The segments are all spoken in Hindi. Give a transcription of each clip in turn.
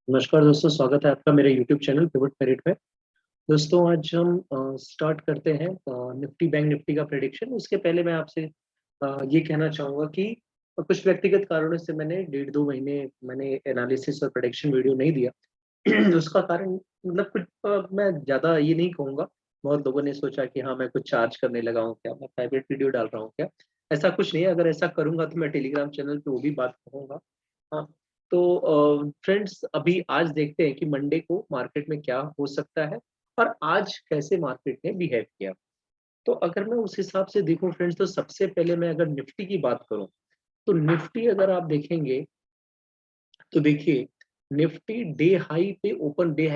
नमस्कार दोस्तों, स्वागत है आपका मेरे YouTube चैनल पिवट मेरिट पे। दोस्तों आज हम स्टार्ट करते हैं निफ्टी बैंक निफ्टी का प्रेडिक्शन। उसके पहले मैं आपसे ये कहना चाहूँगा कि कुछ व्यक्तिगत कारणों से मैंने 1.5-2 महीने मैंने एनालिसिस और प्रेडिक्शन वीडियो नहीं दिया। उसका कारण मतलब कुछ मैं ज़्यादा ये नहीं कहूँगा। बहुत लोगों ने सोचा कि हाँ, मैं कुछ चार्ज करने लगा हूँ क्या, मैं प्राइवेट वीडियो डाल रहा हूँ क्या? ऐसा कुछ नहीं है। अगर ऐसा करूँगा तो मैं टेलीग्राम चैनल पे वो भी बात कहूँगा। हाँ, तो फ्रेंड्स अभी आज देखते हैं कि मंडे को मार्केट में क्या हो सकता है और आज कैसे मार्केट ने बिहेव किया। तो अगर मैं उस हिसाब से देखूं फ्रेंड्स, तो सबसे पहले मैं अगर निफ्टी की बात करूं, तो निफ्टी अगर आप देखेंगे तो देखिए, निफ्टी डे हाई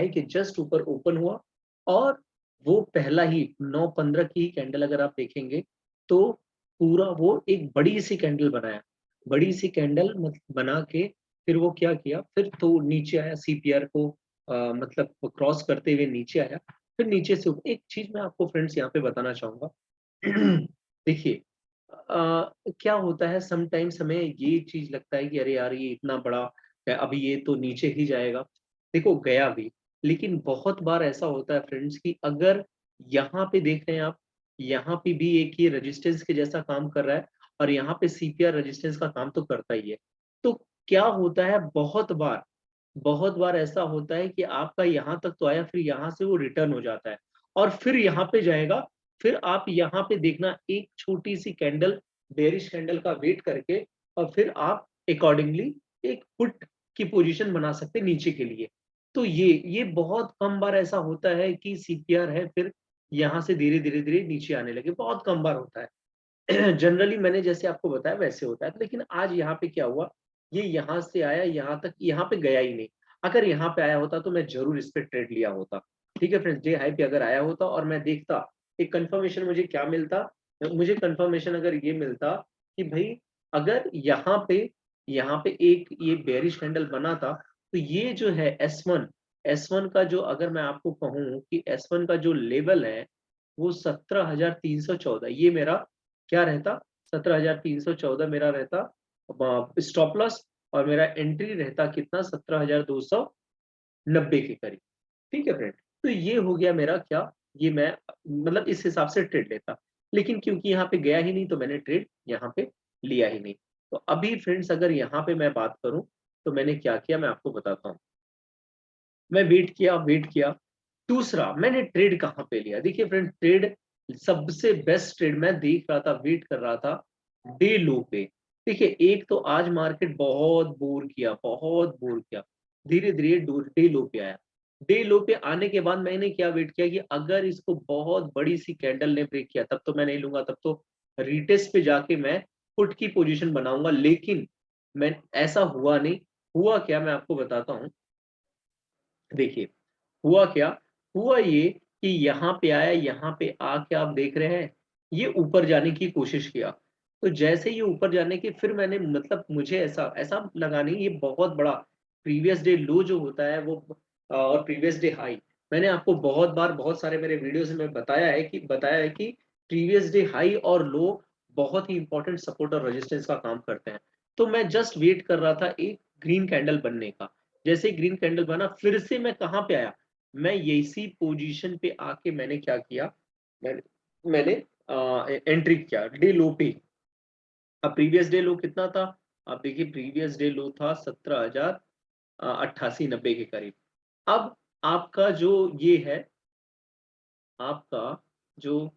के जस्ट ऊपर ओपन हुआ और वो पहला ही 9:15 की कैंडल अगर आप देखेंगे तो पूरा वो एक बड़ी सी कैंडल बनाया। बड़ी सी कैंडल बना के फिर वो क्या किया, फिर तो नीचे आया सीपीआर को मतलब क्रॉस करते हुए नीचे आया। फिर नीचे से एक चीज मैं आपको फ्रेंड्स यहाँ पे बताना चाहूंगा। देखिए, क्या होता है समटाइम्स हमें ये चीज लगता है कि अरे यार ये इतना बड़ा है, अभी ये तो नीचे ही जाएगा। देखो गया भी, लेकिन बहुत बार ऐसा होता है फ्रेंड्स कि अगर यहाँ पे देख रहे हैं आप, यहाँ पे भी एक ये रेजिस्टेंस के जैसा काम कर रहा है और यहाँ पे सीपीआर रेजिस्टेंस का काम तो करता ही है। तो क्या होता है, बहुत बार ऐसा होता है कि आपका यहाँ तक तो आया, फिर यहाँ से वो रिटर्न हो जाता है और फिर यहाँ पे जाएगा। फिर आप यहाँ पे देखना एक छोटी सी कैंडल, बेरिश कैंडल का वेट करके और फिर आप अकॉर्डिंगली एक पुट की पोजीशन बना सकते हैं नीचे के लिए। तो ये बहुत कम बार ऐसा होता है कि सीपीआर है फिर यहाँ से धीरे धीरे धीरे नीचे आने लगे, बहुत कम बार होता है। जनरली मैंने जैसे आपको बताया वैसे होता है, लेकिन आज यहाँ पे क्या हुआ, ये यहाँ से आया यहाँ तक, यहाँ पे गया ही नहीं। अगर यहाँ पे आया होता तो मैं जरूर इस पे ट्रेड लिया होता। ठीक है फ्रेंड्स, डे हाई पे अगर आया होता और मैं देखता, एक कंफर्मेशन मुझे क्या मिलता, मुझे कंफर्मेशन अगर ये मिलता कि भाई अगर यहाँ पे एक ये बेरिश कैंडल बना था, तो ये जो है एस वन का जो, अगर मैं आपको कहूँ कि एस वन का जो लेवल है वो 17,314, ये मेरा क्या रहता, 17,314 मेरा रहता स्टॉप लॉस, और मेरा एंट्री रहता कितना, 17,290 के करीब। ठीक है फ्रेंड, तो ये हो गया मेरा क्या, ये मैं मतलब इस हिसाब से ट्रेड लेता। लेकिन क्योंकि यहाँ पे गया ही नहीं तो मैंने ट्रेड यहाँ पे लिया ही नहीं। तो अभी फ्रेंड्स अगर यहाँ पे मैं बात करूं तो मैंने क्या किया मैं आपको बताता हूँ। मैं वेट किया। दूसरा मैंने ट्रेड कहाँ पे लिया, देखिए फ्रेंड, ट्रेड सबसे बेस्ट ट्रेड मैं देख रहा था, वेट कर रहा था डे लो पे। देखिए, एक तो आज मार्केट बहुत बोर किया, धीरे धीरे डे लो पे आया। डे लो पे आने के बाद मैंने क्या वेट किया कि अगर इसको बहुत बड़ी सी कैंडल ने ब्रेक किया तब तो मैं नहीं लूंगा, तब तो रिटेस्ट पे जाके मैं पुट की पोजीशन बनाऊंगा। लेकिन मैं, ऐसा हुआ नहीं। हुआ क्या मैं आपको बताता हूँ। देखिए, हुआ क्या, हुआ ये कि यहाँ पे आया, यहाँ पे आके आप देख रहे हैं ये ऊपर जाने की कोशिश किया। तो जैसे ये ऊपर जाने की, फिर मैंने मतलब मुझे ऐसा ऐसा लगा नहीं, ये बहुत बड़ा प्रीवियस डे लो जो होता है वो और प्रीवियस डे हाई, मैंने आपको बहुत बार बहुत सारे मेरे वीडियोस में बताया है कि प्रीवियस डे हाई और लो बहुत ही इंपॉर्टेंट सपोर्ट और रेजिस्टेंस का काम करते हैं। तो मैं जस्ट वेट कर रहा था एक ग्रीन कैंडल बनने का। जैसे ग्रीन कैंडल बना, फिर से मैं कहाँ पे आया, मैं इसी पोजीशन पे आके मैंने क्या किया, मैंने मैंने एंट्री किया डे लो पे। अब प्रीवियस डे लो कितना था, आप देखिए प्रीवियस डे लो था 17,088-90 के करीब। अब आपका जो ये है, आपका जो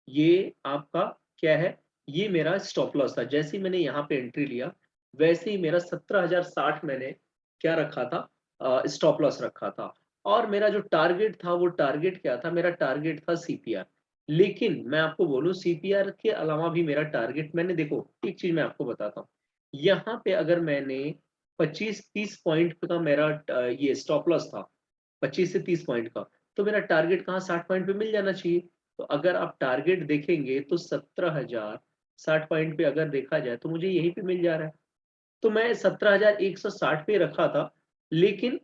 ये आपका क्या है, ये मेरा स्टॉप लॉस था। जैसे ही मैंने यहाँ पे एंट्री लिया, वैसे ही मेरा 17,060 मैंने क्या रखा था, स्टॉप लॉस रखा था। और मेरा जो टारगेट था, वो टारगेट क्या था, मेरा टारगेट था सीपीआर। लेकिन मैं आपको बोलूं, सीपीआर के अलावा भी मेरा टारगेट, मैंने देखो एक चीज मैं आपको बताता हूँ, यहाँ पे अगर मैंने 25-30 पॉइंट का मेरा ये स्टॉप लॉस था, 25 से 30 पॉइंट का, तो मेरा टारगेट कहाँ, 60 पॉइंट पे मिल जाना चाहिए। तो अगर आप टारगेट देखेंगे तो 17,060 पॉइंट पे अगर देखा जाए तो मुझे यहीं पे मिल जा रहा है। तो मैं 17,160 पे रखा था। लेकिन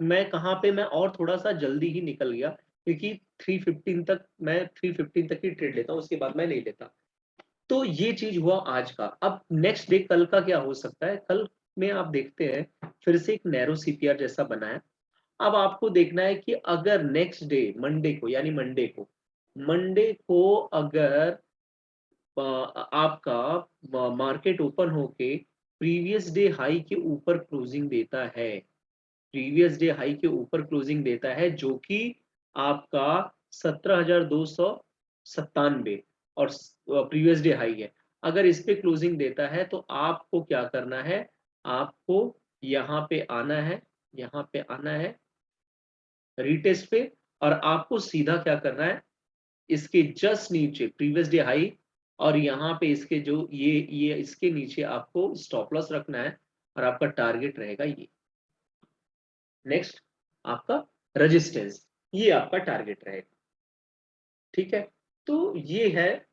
मैं कहाँ पे, मैं और थोड़ा सा जल्दी ही निकल गया, क्योंकि 315 तक, मैं 315 तक ही ट्रेड लेता हूँ, उसके बाद मैं नहीं लेता। तो ये चीज हुआ आज का। अब नेक्स्ट डे कल का क्या हो सकता है, कल में आप देखते हैं फिर से एक नैरो सीपीआर जैसा बना है। अब आपको देखना है कि अगर नेक्स्ट डे मंडे को, यानी मंडे को अगर आपका मार्केट ओपन होके प्रीवियस डे हाई के ऊपर क्लोजिंग देता है, प्रीवियस डे हाई के ऊपर क्लोजिंग देता है, जो कि आपका 17,297 और प्रीवियस डे हाई है, अगर इस पे क्लोजिंग देता है तो आपको क्या करना है, आपको यहाँ पे आना है, यहाँ पे आना है रीटेस्ट पे, और आपको सीधा क्या करना है, इसके जस्ट नीचे प्रीवियस डे हाई और यहाँ पे इसके जो ये इसके नीचे आपको स्टॉप लॉस रखना है, और आपका टारगेट रहेगा ये। नेक्स्ट आपका रेजिस्टेंस, ये आपका टारगेट रहेगा। ठीक है, तो ये है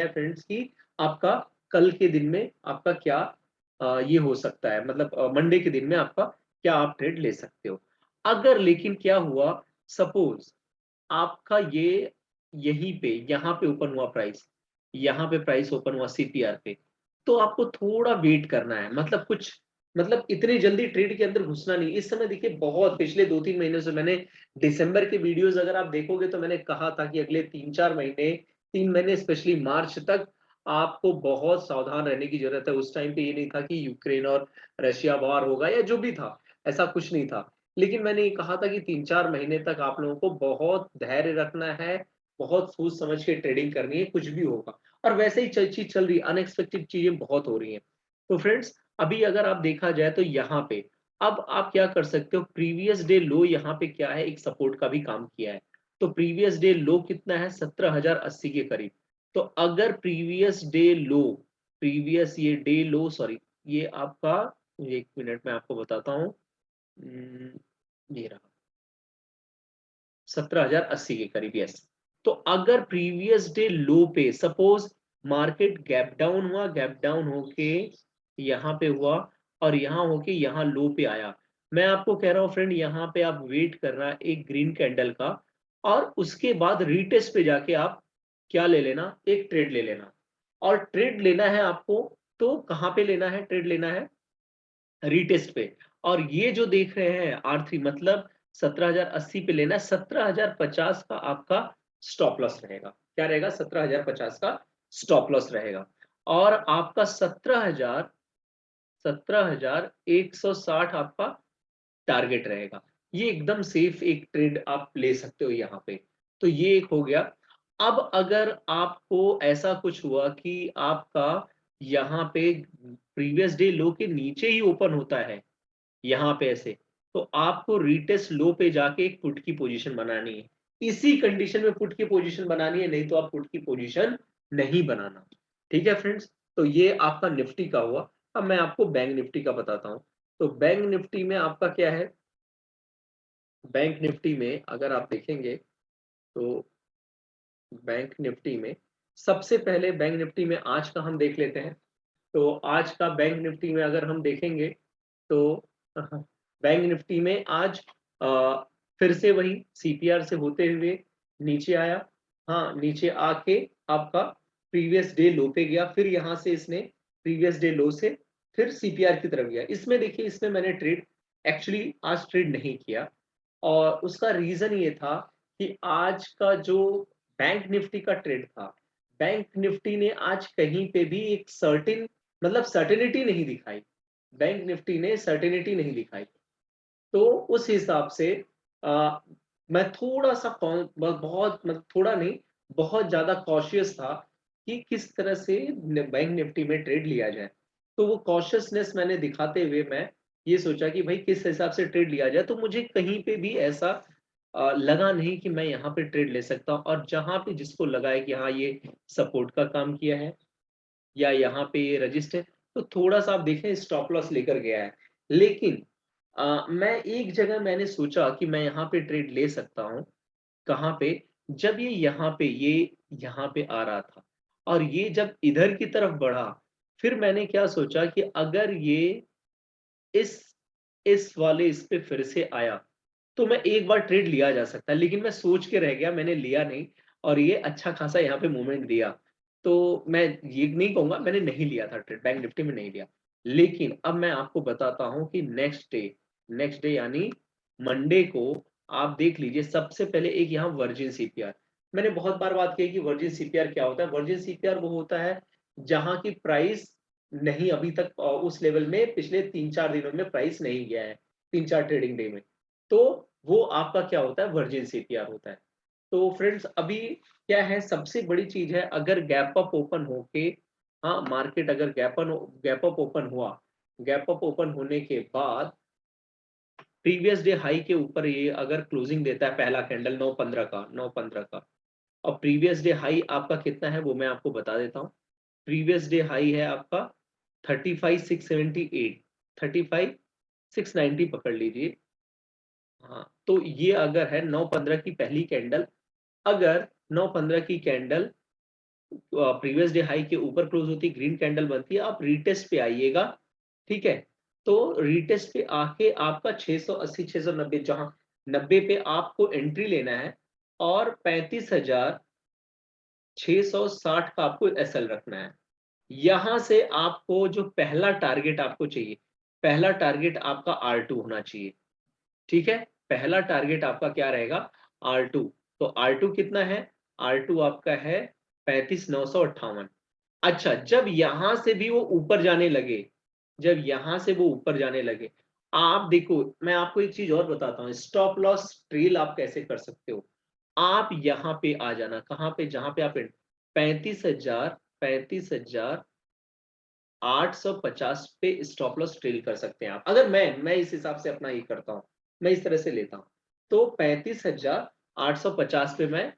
फ्रेंड्स कि आपका कल के दिन में आपका क्या ये हो सकता है, मतलब मंडे के दिन में आपका क्या आप ट्रेड ले सकते हो। अगर लेकिन क्या हुआ, सपोज आपका ये यहीं पे यहाँ पे ओपन हुआ प्राइस, यहाँ पे प्राइस ओपन हुआ सीपीआर पे, तो आपको थोड़ा वेट करना है, मतलब इतनी जल्दी ट्रेड के अंदर घुसना नहीं। इस समय देखिए बहुत पिछले 2-3 महीनों से मैंने दिसंबर के वीडियोस अगर आप देखोगे तो मैंने कहा था कि अगले 3-4 महीने, 3 महीने स्पेशली मार्च तक आपको बहुत सावधान रहने की जरूरत है। उस टाइम पे ये नहीं था कि यूक्रेन और रशिया वॉर होगा या जो भी था, ऐसा कुछ नहीं था। लेकिन मैंने ये कहा था कि 3-4 महीने तक आप लोगों को बहुत धैर्य रखना है, बहुत सोच समझ के ट्रेडिंग करनी है, कुछ भी होगा। और वैसे ही चीज चल रही है, अनएक्सपेक्टेड चीजें बहुत हो रही हैं। तो फ्रेंड्स अभी अगर आप देखा जाए तो यहाँ पे अब आप क्या कर सकते हो, प्रीवियस डे लो यहाँ पे क्या है, एक सपोर्ट का भी काम किया है। तो प्रीवियस डे लो कितना है, 17,080 के करीब। तो अगर प्रीवियस ये डे लो, सॉरी ये आपका, एक मिनट में आपको बताता हूँ, ये रहा 17,080 के करीब, यस। तो अगर प्रीवियस डे लो पे सपोज मार्केट गैप डाउन हुआ, गैप डाउन होके यहाँ पे हुआ और यहाँ होके यहाँ लो पे आया, मैं आपको कह रहा हूँ फ्रेंड, यहाँ पे आप वेट करना एक ग्रीन कैंडल का, और उसके बाद रीटेस्ट पे जाके आप क्या ले लेना, एक ट्रेड ले लेना। और ट्रेड लेना है आपको, तो कहाँ पे लेना है, ट्रेड लेना है रीटेस्ट पे। और ये जो देख रहे हैं R3, मतलब 17,080 पे लेना है। 17,050 का आपका स्टॉप लॉस रहेगा। क्या रहेगा, 17,050 का स्टॉप लॉस रहेगा। और आपका 17,160 आपका टारगेट रहेगा। ये एकदम सेफ एक ट्रेड आप ले सकते हो यहाँ पे। तो ये एक हो गया। अब अगर आपको ऐसा कुछ हुआ कि आपका यहाँ पे प्रीवियस डे लो के नीचे ही ओपन होता है, यहाँ पे ऐसे, तो आपको रीटेस्ट लो पे जाके एक पुट की पोजीशन बनानी है। इसी कंडीशन में पुट की पोजीशन बनानी है, नहीं तो आप पुट की पोजीशन नहीं बनाना। ठीक है फ्रेंड्स, तो ये आपका निफ्टी का हुआ। अब मैं आपको बैंक निफ्टी का बताता हूँ। तो बैंक निफ्टी में आपका क्या है, बैंक निफ्टी में अगर आप देखेंगे तो बैंक निफ्टी में सबसे पहले बैंक निफ्टी में आज का हम देख लेते हैं। तो आज का बैंक निफ्टी में अगर हम देखेंगे तो बैंक निफ्टी में आज फिर से वही सीपीआर से होते हुए नीचे आया। हाँ, नीचे आके आपका प्रीवियस डे लो पे गया, फिर यहाँ से इसने प्रीवियस डे लो से फिर सीपीआर की तरफ गया। इसमें देखिए, इसमें मैंने ट्रेड एक्चुअली आज ट्रेड नहीं किया, और उसका रीजन ये था कि आज का जो बैंक निफ्टी का ट्रेड था, बैंक निफ्टी ने आज कहीं पे भी एक सर्टेनिटी नहीं दिखाई। बैंक निफ्टी ने सर्टेनिटी नहीं दिखाई। तो उस हिसाब से आ, मैं थोड़ा सा बहुत मतलब थोड़ा नहीं, बहुत ज्यादा कॉशियस था कि किस तरह से बैंक निफ्टी में ट्रेड लिया जाए। तो वो कॉशियसनेस मैंने दिखाते हुए मैं ये सोचा कि भाई किस हिसाब से ट्रेड लिया जाए। तो मुझे कहीं पे भी ऐसा लगा नहीं कि मैं यहाँ पे ट्रेड ले सकता हूँ। और जहां पे जिसको लगा है कि हाँ ये सपोर्ट का काम किया है या यहाँ पे ये रजिस्ट है, तो थोड़ा सा आप देखें स्टॉप लॉस लेकर गया है। लेकिन मैं एक जगह मैंने सोचा कि मैं यहाँ पे ट्रेड ले सकता हूँ। कहाँ पे, जब ये यहाँ पे आ रहा था और ये जब इधर की तरफ बढ़ा, फिर मैंने क्या सोचा कि अगर ये इस वाले इस पे फिर से आया तो मैं एक बार ट्रेड लिया जा सकता है। लेकिन मैं सोच के रह गया, मैंने लिया नहीं, और ये अच्छा खासा यहाँ पे मूवमेंट दिया। तो मैं ये नहीं कहूंगा मैंने नहीं लिया था ट्रेड, बैंक निफ्टी में नहीं लिया। लेकिन अब मैं आपको बताता हूं कि नेक्स्ट डे यानी मंडे को आप देख लीजिए। सबसे पहले एक यहाँ वर्जिन सीपीआर, मैंने बहुत बार बात की कि वर्जिन सीपीआर क्या होता है। वर्जिन सीपीआर वो होता है जहां की प्राइस नहीं अभी तक उस लेवल में पिछले 3-4 दिनों में प्राइस नहीं गया है, 3-4 ट्रेडिंग डे में, तो वो आपका क्या होता है, वर्जिन सीपीआर होता है। तो फ्रेंड्स अभी क्या है, सबसे बड़ी चीज है, अगर गैप अप ओपन होके, हाँ मार्केट अगर गैप अप ओपन हुआ, गैप अप ओपन होने के बाद प्रीवियस डे हाई के ऊपर ये अगर क्लोजिंग देता है, पहला कैंडल 9:15 का, और प्रीवियस डे हाई आपका कितना है वो मैं आपको बता देता हूँ। प्रीवियस डे हाई है आपका 35,678, 35,690 पकड़ लीजिए। हाँ तो ये अगर है 9:15 की पहली कैंडल, अगर 9:15 की कैंडल प्रीवियस डे हाई के ऊपर क्लोज होती है, ग्रीन कैंडल बनती है, आप रीटेस्ट पे आइएगा। ठीक है, तो रीटेस्ट पे आके आपका 680 690, जहां 90 पे आपको एंट्री लेना है, और 35,660 का आपको एसएल रखना है। यहां से आपको जो पहला टारगेट आपको चाहिए, पहला टारगेट आपका R2 होना चाहिए। ठीक है, पहला टारगेट आपका क्या रहेगा, R2। तो R2 कितना है, R2 आपका है 35,958। अच्छा, जब यहां से भी वो ऊपर जाने लगे, जब यहां से वो ऊपर जाने लगे, आप देखो मैं आपको एक चीज और बताता हूँ, स्टॉप लॉस ट्रेल आप कैसे कर सकते हो। आप यहाँ पे आ जाना, कहाँ पे, जहां पे आप 35,850 पे स्टॉप लॉस ट्रेल कर सकते हैं आप। अगर मैं इस हिसाब से अपना ये करता हूँ, मैं इस तरह से लेता हूँ, तो 35,850 पे मैं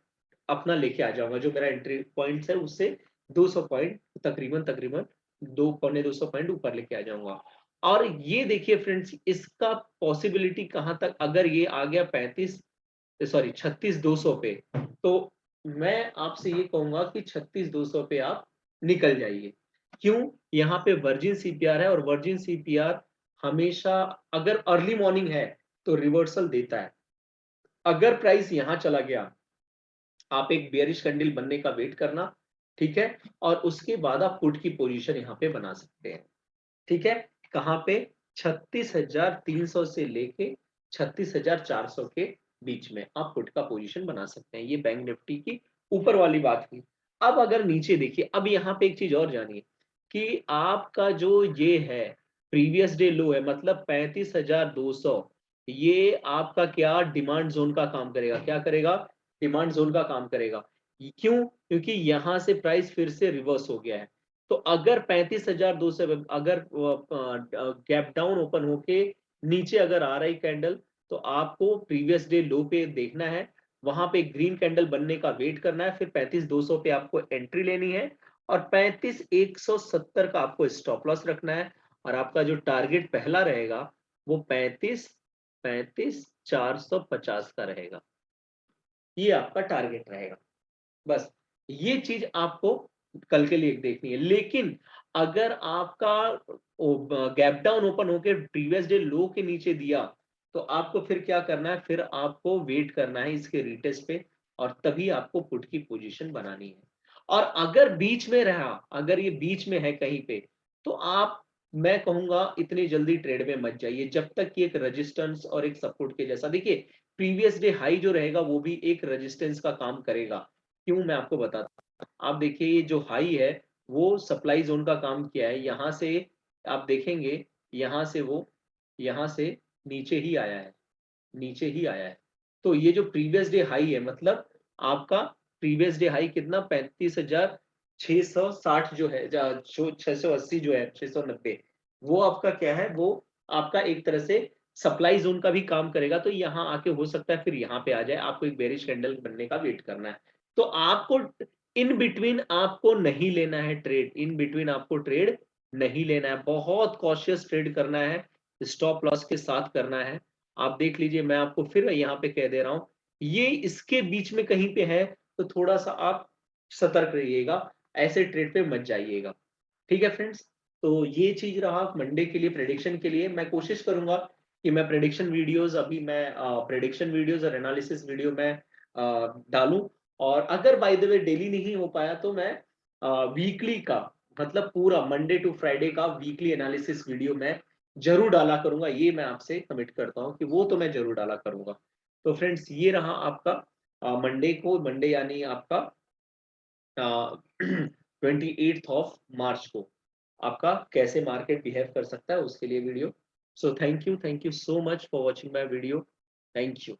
अपना लेके आ जाऊंगा, जो मेरा एंट्री पॉइंट है उससे 200 पॉइंट तकरीबन तकरीबन 2 पौने 200 पॉइंट ऊपर लेके आ जाऊंगा। और ये देखिए फ्रेंड्स, इसका पॉसिबिलिटी कहां तक, अगर ये आ गया 36,200 पे, तो मैं आपसे ये कहूंगा कि 36,200 पे आप निकल जाइए। क्यों, यहाँ पे वर्जिन सीपीआर है, और वर्जिन सीपीआर हमेशा अगर अर्ली मॉर्निंग है तो रिवर्सल देता है। अगर प्राइस यहां चला गया, आप एक बेयरिश कैंडल बनने का वेट करना। ठीक है, और उसके बाद आप पुट की पोजीशन यहाँ पे बना सकते हैं। ठीक है, कहाँ पे, 36,300 से लेके 36,400 के बीच में आप पुट का पोजीशन बना सकते हैं। ये बैंक निफ्टी की ऊपर वाली बात की। अब अगर नीचे देखिए, अब यहाँ पे एक चीज और जानिए कि आपका जो ये है प्रीवियस डे लो है, मतलब 35,200, ये आपका क्या डिमांड जोन का काम करेगा, क्या करेगा, डिमांड जोन का काम करेगा। क्यों, क्योंकि यहां से प्राइस फिर से रिवर्स हो गया है। तो अगर 35,200, अगर गैप डाउन ओपन होके नीचे अगर आ रही कैंडल, तो आपको प्रीवियस डे लो पे देखना है, वहां पे ग्रीन कैंडल बनने का वेट करना है, फिर 35,200 पे आपको एंट्री लेनी है, और 35,170 का आपको स्टॉप लॉस रखना है। और आपका जो टारगेट पहला रहेगा वो 35,450 का रहेगा। ये आपका टारगेट रहेगा। बस ये चीज आपको कल के लिए देखनी है। लेकिन अगर आपका गैप डाउन ओपन होकर प्रीवियस डे लो के नीचे दिया, तो आपको फिर क्या करना है, फिर आपको वेट करना है इसके रिटेस्ट पे, और तभी आपको पुट की पोजीशन बनानी है। और अगर बीच में रहा, अगर ये बीच में है कहीं पे, तो आप, मैं कहूंगा इतनी जल्दी ट्रेड में मत जाइए, जब तक कि एक रेजिस्टेंस और एक सपोर्ट के जैसा, देखिए प्रीवियस डे हाई जो रहेगा वो भी एक रेजिस्टेंस का काम करेगा। क्यों, मैं आपको बताता हूं। आप देखिए ये जो हाई है वो सप्लाई जोन का काम किया है, यहां से आप देखेंगे, यहां से वो, यहां से नीचे ही आया है, नीचे ही आया है। तो ये जो प्रीवियस डे हाई है, मतलब आपका प्रीवियस डे हाई कितना, 35,660 जो है, जो 680 जो है, 690, वो आपका क्या है, वो आपका एक तरह से सप्लाई जोन का भी काम करेगा। तो यहाँ आके हो सकता है फिर यहाँ पे आ जाए, आपको एक बेरिश कैंडल बनने का वेट करना है। तो आपको इन बिटवीन आपको नहीं लेना है ट्रेड, इन बिटवीन आपको ट्रेड नहीं लेना है, बहुत कॉशियस ट्रेड करना है, स्टॉप लॉस के साथ करना है। आप देख लीजिए, मैं आपको फिर यहाँ पे कह दे रहा हूं, ये इसके बीच में कहीं पे है, तो थोड़ा सा आप सतर्क रहिएगा, ऐसे ट्रेड पे मत जाइएगा। ठीक है फ्रेंड्स, तो ये चीज रहा मंडे के लिए प्रेडिक्शन के लिए। मैं कोशिश करूंगा कि मैं प्रेडिक्शन वीडियोस, अभी मैं प्रेडिक्शन वीडियोस और एनालिसिस वीडियो में डालूं। और अगर बाय द वे डेली नहीं हो पाया, तो मैं वीकली का मतलब पूरा मंडे टू फ्राइडे का वीकली एनालिसिस वीडियो मैं जरूर डाला करूंगा, ये मैं आपसे कमिट करता हूँ कि वो तो मैं जरूर डाला करूंगा। तो फ्रेंड्स ये रहा आपका मंडे को, मंडे यानी आपका 28 मार्च को आपका कैसे मार्केट बिहेव कर सकता है उसके लिए video. So thank you so much for watching my video. Thank you.